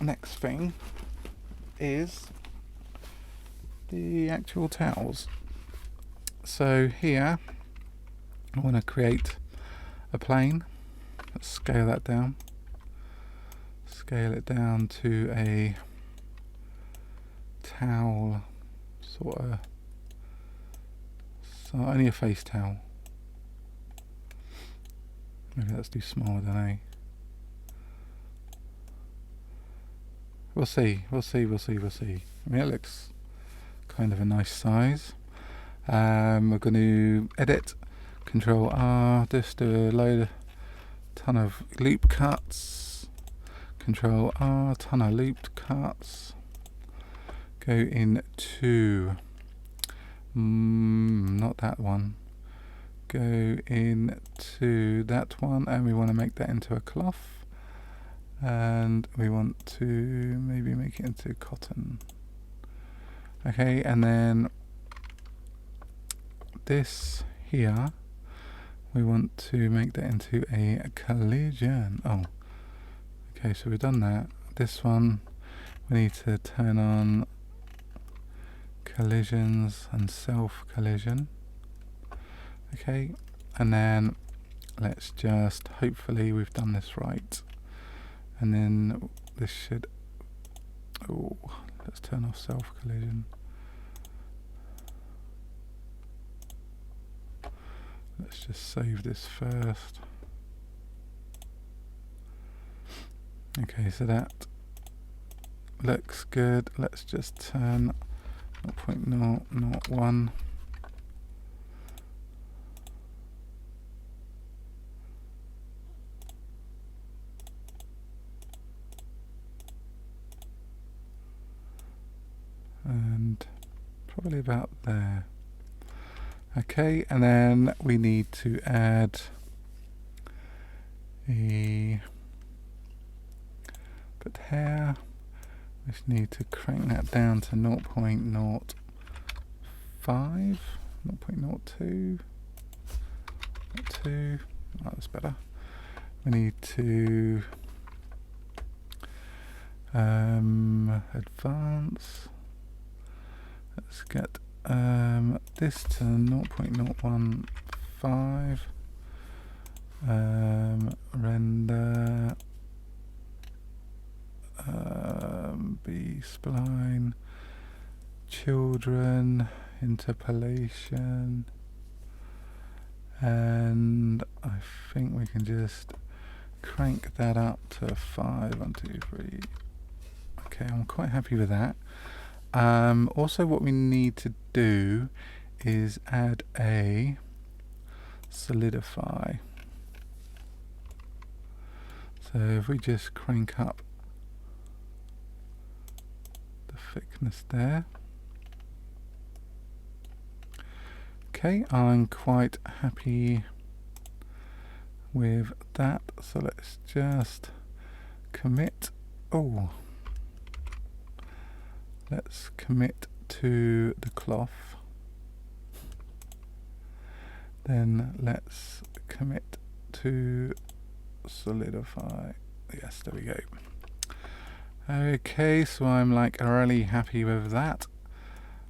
next thing is the actual towels. So here I want to create a plane. Let's scale that down. Scale it down to a towel sort of, so only a face towel. Maybe let's do smaller, I don't know. We'll see. I mean, it looks kind of a nice size. We're going to edit, Control R, just do a ton of loop cuts. Control R, ton of looped cuts. Go into, not that one. Go into that one, and we want to make that into a cloth. And we want to maybe make it into cotton. Okay, and then this here, we want to make that into a collision. Oh, okay, so we've done that. This one, we need to turn on collisions and self collision. Okay, and then let's just, hopefully we've done this right. And then this should, let's turn off self collision. Let's just save this first. Okay, so that looks good. Let's just turn 0.001. And probably about there. Okay, and then we need to add a bit here. We just need to crank that down to 0.05, 0.02, 2. Oh, that's better. We need to advance. Let's get this to 0.015. Render B-spline, children, interpolation, and I think we can just crank that up to 5. 1, 2, 3. Okay, I'm quite happy with that. Also, what we need to do is add a solidify. So if we just crank up the thickness there. Okay, I'm quite happy with that. So let's just commit. Let's commit to the cloth. Then let's commit to solidify. Yes, there we go. Okay, so I'm like really happy with that.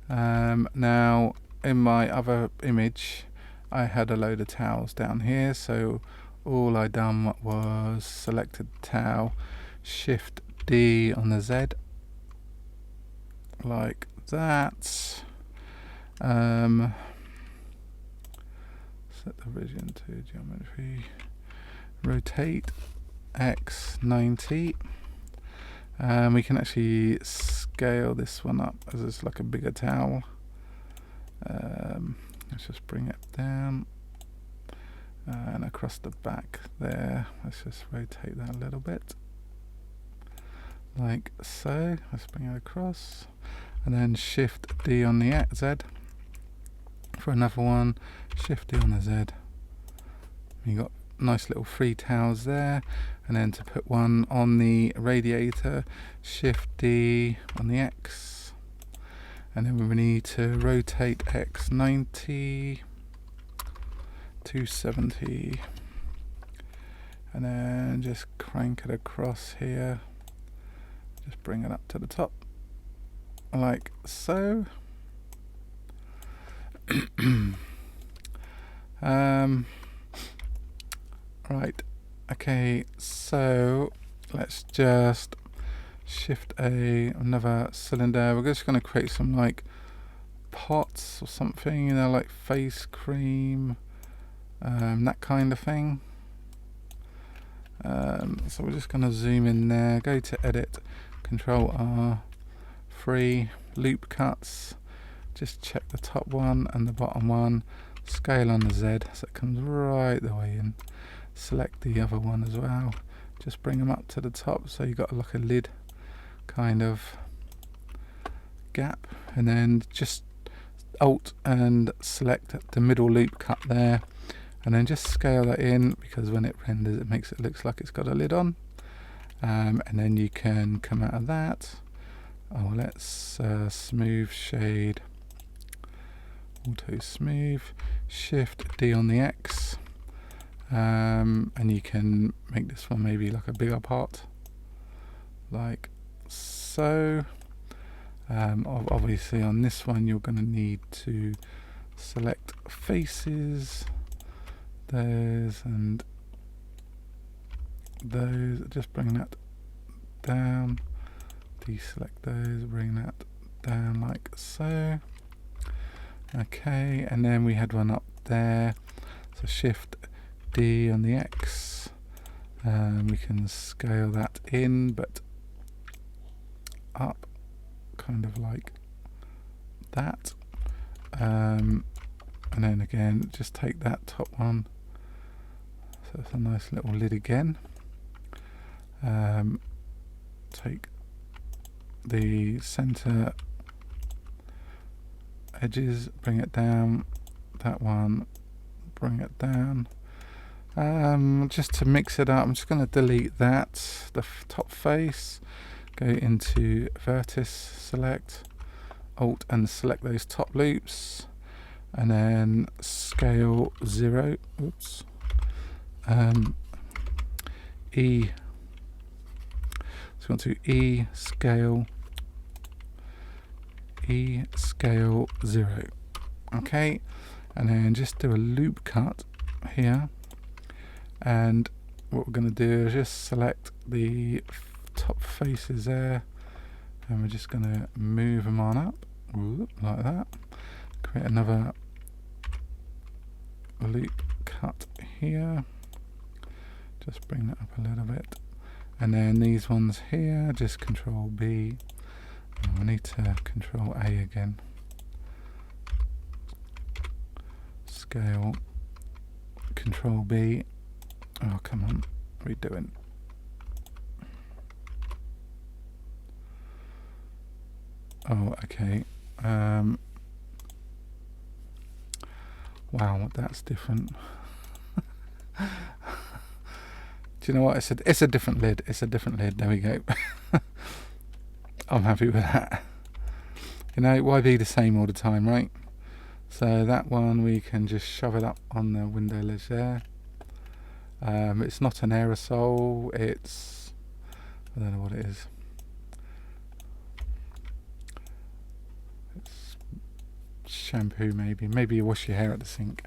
Now in my other image I had a load of towels down here, so all I done was selected the towel, Shift D on the Z like that. Set the vision to geometry, rotate X 90. We can actually scale this one up as it's like a bigger towel. Let's just bring it down and across the back there. Let's just rotate that a little bit like so. Let's bring it across, and then Shift D on the Z for another one. Shift D on the Z. You got nice little 3 towels there, and then to put one on the radiator, Shift D on the X, and then we need to rotate X 90 to 70, and then just crank it across here bring it up to the top, like so. Right, okay, so let's just shift another cylinder. We're just going to create some like pots or something, you know, like face cream, that kind of thing. So we're just going to zoom in there, go to edit, Control R, 3 loop cuts, just check the top one and the bottom one, scale on the Z so it comes right the way in, select the other one as well, just bring them up to the top so you got like a lid kind of gap, and then just Alt and select the middle loop cut there, and then just scale that in, because when it renders it makes it looks like it's got a lid on. And then you can come out of that. Oh, let's smooth shade, auto smooth, Shift D on the X, and you can make this one maybe like a bigger part, like so. Obviously on this one you're going to need to select faces, those and those, just bring that down, deselect those, bring that down like so. Okay, and then we had one up there, so Shift D on the X, we can scale that in but up, kind of like that, and then again just take that top one, so it's a nice little lid again. Take the center edges, bring it down, that one, bring it down. Just to mix it up, I'm just going to delete that, the top face, go into vertex, select, Alt and select those top loops, and then scale 0, oops, E, so we want to E scale 0, okay, and then just do a loop cut here, and what we're going to do is just select the top faces there, and we're just going to move them on up, like that, create another loop cut here, just bring that up a little bit, and then these ones here, just Control B, oh, we need to Control A again, scale, Control B, oh come on, what are we doing? Oh, okay. Wow, that's different. Do you know what? It's a different lid. It's a different lid. There we go. I'm happy with that. You know, why be the same all the time, right? So that one we can just shove it up on the window ledge there. It's not an aerosol. It's, I don't know what it is. Shampoo, maybe you wash your hair at the sink.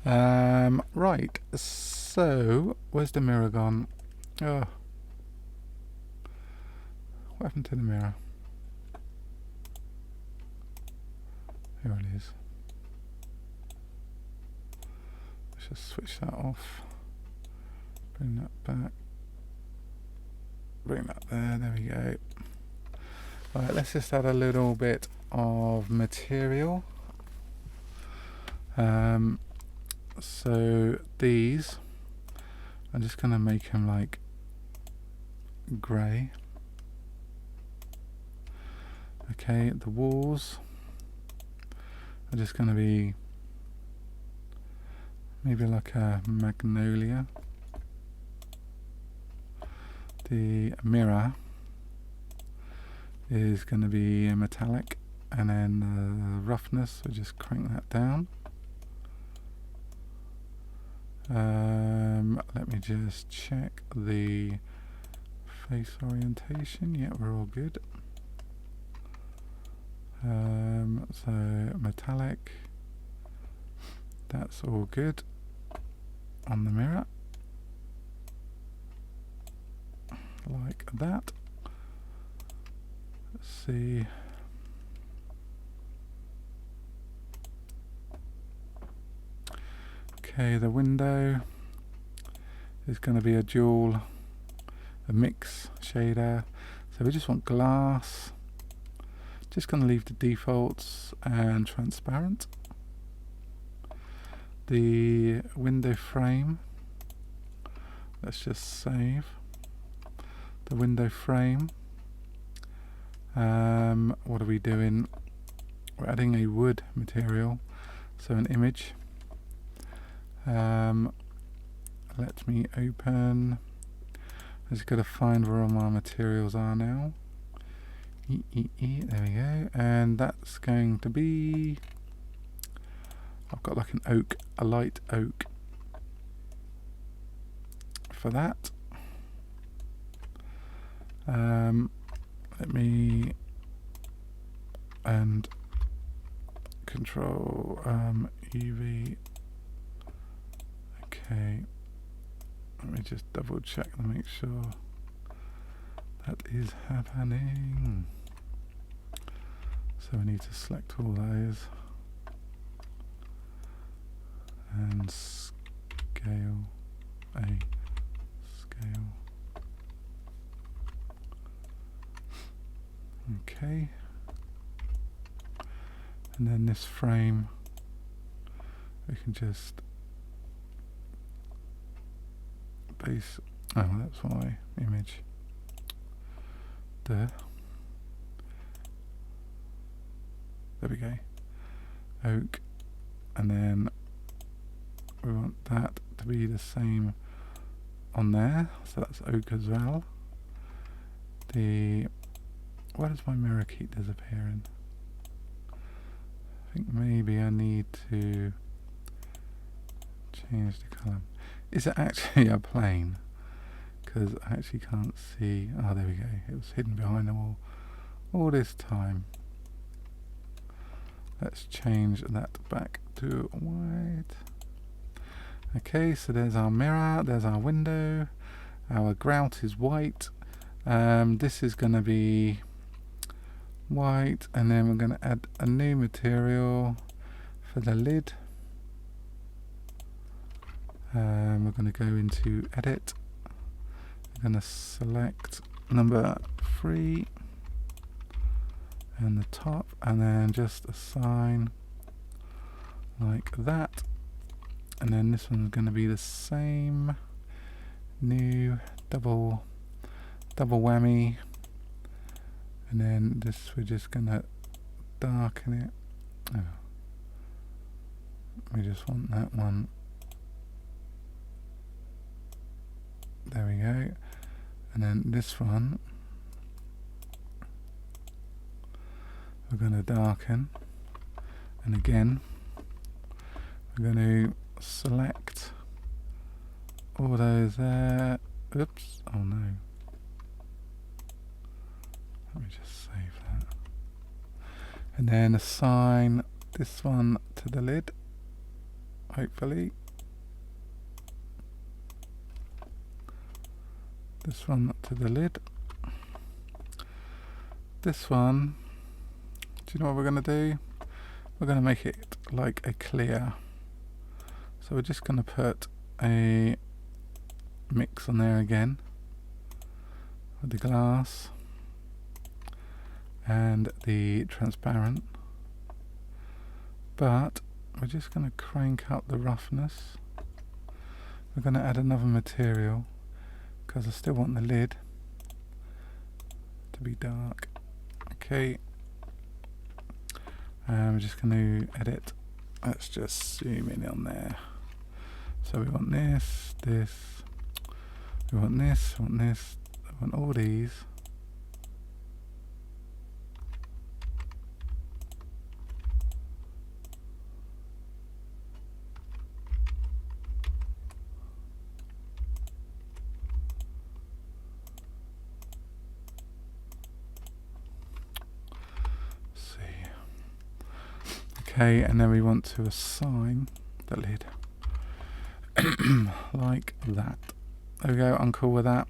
Right, so where's the mirror gone? Oh, what happened to the mirror? Here it is. Let's just switch that off, bring that back, bring that there we go. Right, let's just add a little bit of material. So these, I'm just going to make them like grey. Okay, the walls are just going to be maybe like a magnolia. The mirror is going to be a metallic, and then the roughness, so just crank that down. Let me just check the face orientation, yeah, we're all good. So metallic, that's all good on the mirror, like that. Let's see. Okay, the window is going to be a mix shader. So we just want glass. Just going to leave the defaults and transparent. The window frame, let's just save the window frame. What are we doing? We're adding a wood material, so an image. Let me open. I just got to find where all my materials are now. There we go. And that's going to be, I've got like an oak, a light oak for that. Let me, and control UV. Okay, let me just double check to make sure that is happening. So we need to select all those and scale. Okay, and then this frame we can just base. Oh, that's why image there. There we go. Oak, and then we want that to be the same on there, so that's oak as well. Why does my mirror keep disappearing? I think maybe I need to change the colour. Is it actually a plane? Because I actually can't see. Oh, there we go. It was hidden behind the wall all this time. Let's change that back to white. Okay, so there's our mirror, there's our window, our grout is white. This is going to be white, and then we're going to add a new material for the lid. We're going to go into edit. We're going to select number 3 and the top, and then just assign like that. And then this one's going to be the same, new double whammy, and then this we're just going to darken it. Oh, we just want that one. There we go. And then this one we're going to darken, and again we're going to select all those there. Oops, oh no. Let me just save that. And then assign this one to the lid, hopefully. This one to the lid. This one, do you know what we're going to do? We're going to make it like a clear. So we're just going to put a mix on there again with the glass and the transparent, but we're just going to crank up the roughness. We're going to add another material because I still want the lid to be dark. Okay, and we're just going to edit. Let's just zoom in on there. So we want this, we want this, we want all these. Okay, and then we want to assign the lid like that. There we go, I'm cool with that.